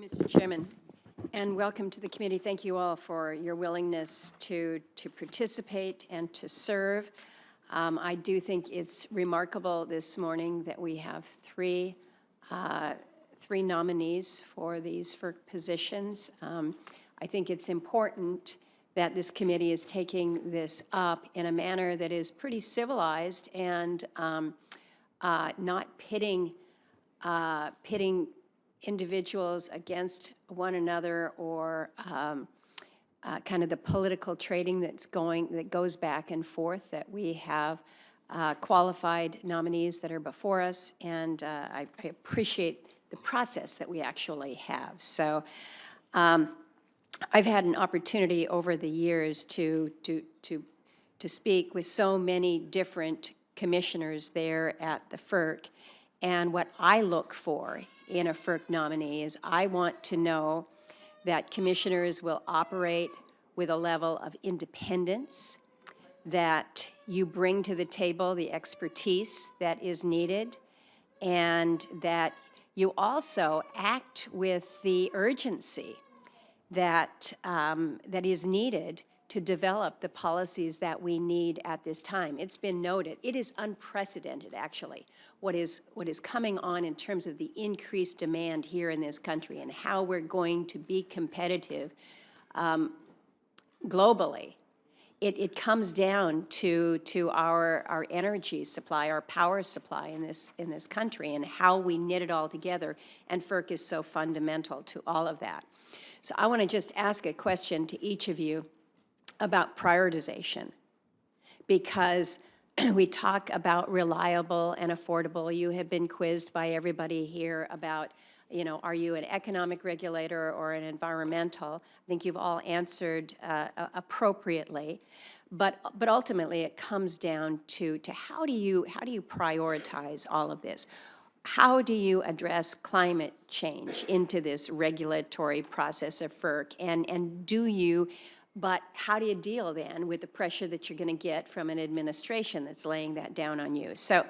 Mr. Chairman, and welcome to the committee. Thank you all for your willingness to participate and to serve. I do think it's remarkable this morning that we have three nominees for these FERC positions. I think it's important that this committee is taking this up in a manner that is pretty civilized and not pitting individuals against one another or kind of the political trading that goes back and forth. That we have qualified nominees that are before us, and I appreciate the process that we actually have. So I've had an opportunity over the years to speak with so many different commissioners there at the FERC, and what I look for in a FERC nominee is I want to know that commissioners will operate with a level of independence, that you bring to the table the expertise that is needed, and that you also act with the urgency that is needed to develop the policies that we need at this time. It's been noted, it is unprecedented actually, what is coming on in terms of the increased demand here in this country and how we're going to be competitive globally. It comes down to our energy supply, our power supply in this country, and how we knit it all together, and FERC is so fundamental to all of that. So I want to just ask a question to each of you about prioritization, because we talk about reliable and affordable. You have been quizzed by everybody here about, you know, are you an economic regulator or an environmental? I think you've all answered appropriately, but ultimately it comes down to how do you prioritize all of this? How do you address climate change into this regulatory process of FERC? And do you, but how do you deal then with the pressure that you're going to get from an administration that's laying that down on you? So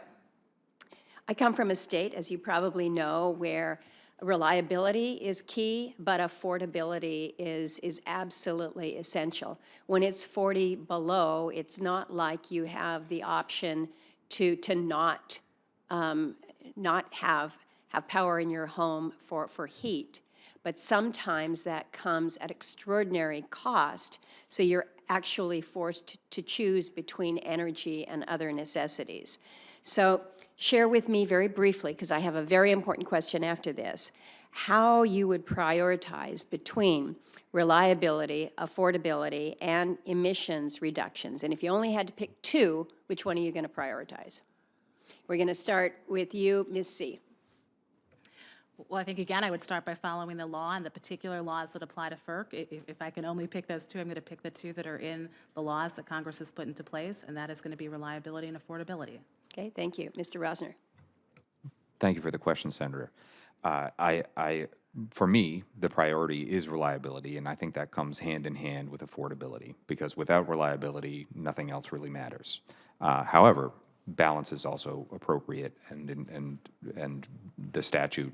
I come from a state, as you probably know, where reliability is key, but affordability is absolutely essential. When it's 40 below, it's not like you have the option to not have power in your home for heat. But sometimes that comes at extraordinary cost, so you're actually forced to choose between energy and other necessities. So share with me very briefly, because I have a very important question after this, how you would prioritize between reliability, affordability, and emissions reductions. And if you only had to pick two, which one are you going to prioritize? We're going to start with you, Ms. C. Well, I think, again, I would start by following the law and the particular laws that apply to FERC. If I can only pick those two, I'm going to pick the two that are in the laws that Congress has put into place, and that is going to be reliability and affordability. Okay, thank you. Mr. Rosner. Thank you for the question, Senator. For me, the priority is reliability, and I think that comes hand in hand with affordability, because without reliability, nothing else really matters. However, balance is also appropriate, and the statute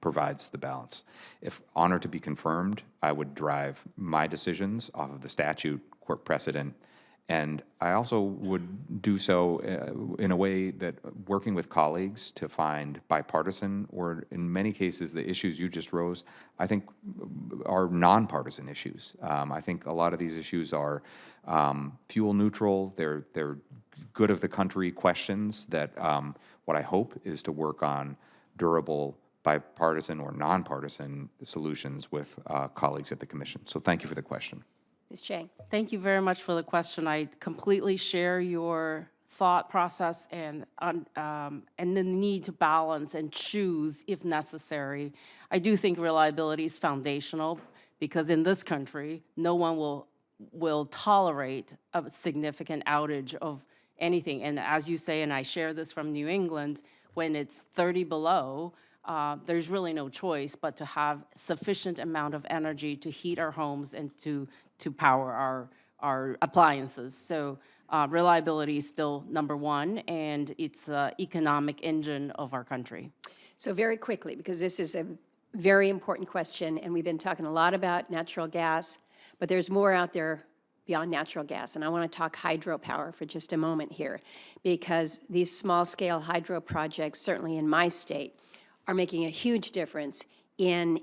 provides the balance. If honored to be confirmed, I would drive my decisions off of the statute, court precedent, and I also would do so in a way that working with colleagues to find bipartisan, or in many cases the issues you just rose, I think are nonpartisan issues. I think a lot of these issues are fuel neutral. They're good of the country questions that what I hope is to work on durable bipartisan or nonpartisan solutions with colleagues at the Commission. So thank you for the question. Ms. Chang. Thank you very much for the question. I completely share your thought process and the need to balance and choose if necessary. I do think reliability is foundational, because in this country, no one will tolerate a significant outage of anything. And as you say, and I share this from New England, when it's 30 below, there's really no choice but to have sufficient amount of energy to heat our homes and to power our appliances. So reliability is still number one, and it's an economic engine of our country. So very quickly, because this is Very important question, and we've been talking a lot about natural gas, but there's more out there beyond natural gas, and I want to talk hydropower for just a moment here, because these small-scale hydro projects, certainly in my state, are making a huge difference in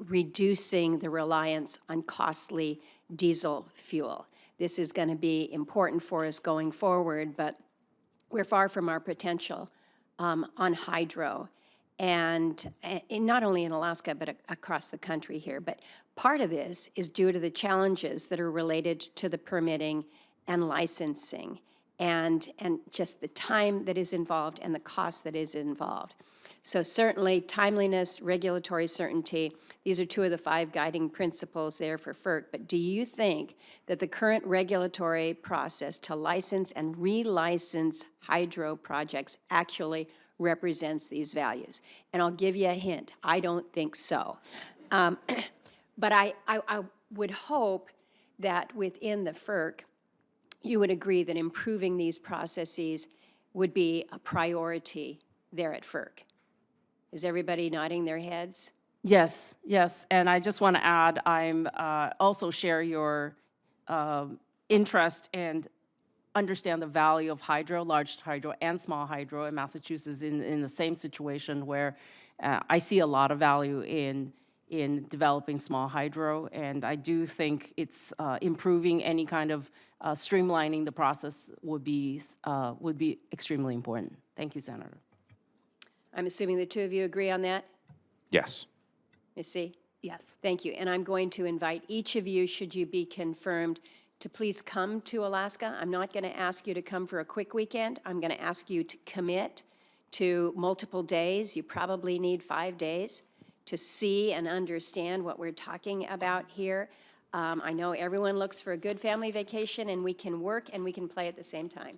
reducing the reliance on costly diesel fuel. This is going to be important for us going forward, but we're far from our potential on hydro, and not only in Alaska, but across the country here. But part of this is due to the challenges that are related to the permitting and licensing, and just the time that is involved and the cost that is involved. So certainly timeliness, regulatory certainty, these are two of the 5 guiding principles there for FERC. But do you think that the current regulatory process to license and relicense hydro projects actually represents these values? And I'll give you a hint, I don't think so. But I would hope that within the FERC, you would agree that improving these processes would be a priority there at FERC. Is everybody nodding their heads? Yes, yes, and I just want to add, I'm also share your interest and understand the value of hydro, large hydro and small hydro in Massachusetts in the same situation where I see a lot of value in developing small hydro, and I do think it's improving any kind of streamlining the process would be extremely important. Thank you, Senator. I'm assuming the two of you agree on that? Yes. Ms. C? Yes. Thank you. And I'm going to invite each of you, should you be confirmed, to please come to Alaska. I'm not going to ask you to come for a quick weekend. I'm going to ask you to commit to multiple days. You probably need 5 days to see and understand what we're talking about here. I know everyone looks for a good family vacation, and we can work and we can play at the same time.